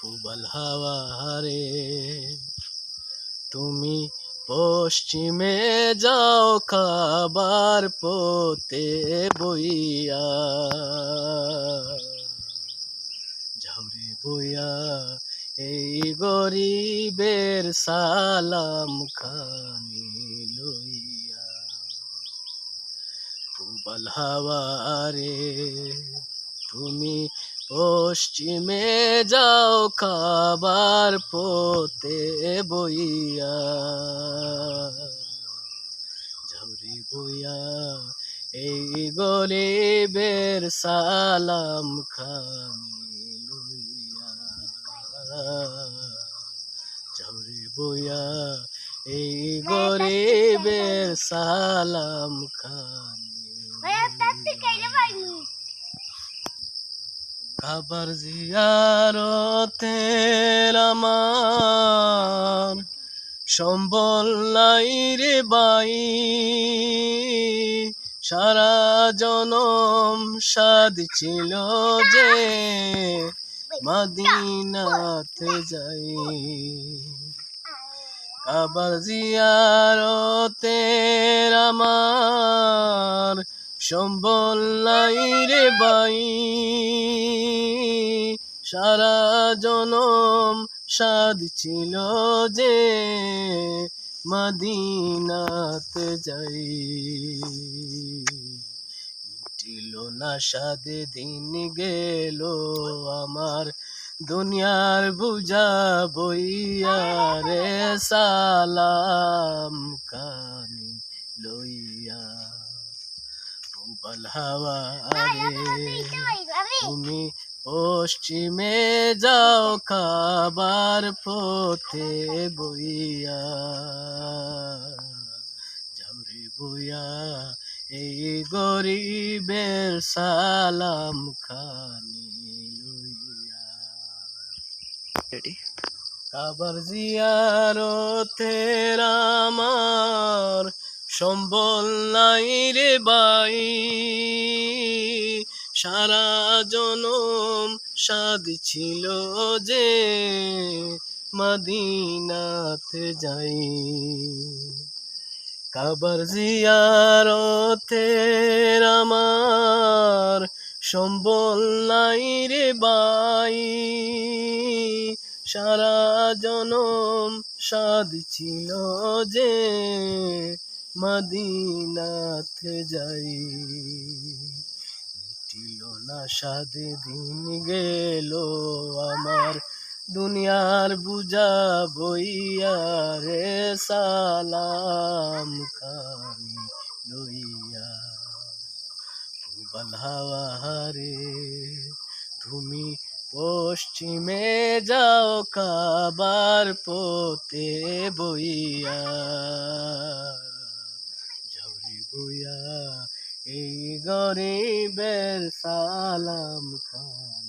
প্রবল হাওয়া রে তুমি পশ্চিমে যাও খাবার পথে বইয়া, ঝাউরে বইয়া এই গরিবের সালাম খানি লইয়া। প্রবল হাওয়া রে তুমি পশ্চিমে যাও খাবার পথে বইয়া, ঝাউরে বইয়া এই গরিবের সালাম খানি লইয়া, ঝাউরে বইয়া এই গরিবের সালাম খানি। কাবার জিয়ারতের আমার সম্বল নাই রে বাই, সারা জনম সাদ ছিল যে মদিনাতে যাই। কাবার জিয়ারতের আমার সম্বল নাই রে বাই, সারা জনম সাদ ছিল যে মদিনাতে যাই। মিটিল না সাদে দিন গেল আমার দুনিয়ার বুঝা বইয়া রে সালাম খানি লইয়া। প্রবল হাওয়া রে তুমি পশ্চিমে যাও খাবার পথে বইয়া, ঝাউরে বইয়া এই গরিবের সালাম খানি লইয়া। কাবার জিয়ারতের আমার সম্বল নাই রে বাই, সারা জনম সাদ ছিল যে মদিনাতে যাই। কাবার জিয়ারতের আমার সম্বল নাই রে বাই, সারা জনম সাদ ছিল যে মদিনাতে যাই। মিটিল না সাদে দিন গেল আমার দুনিয়ার বুঝা বইয়া রে সালাম খানি লইয়া। প্রবল হাওয়া রে তুমি পশ্চিমে যাও খাবার পথে বইয়া, ঝাউরে বইয়া এই গরিবের সালাম খানি।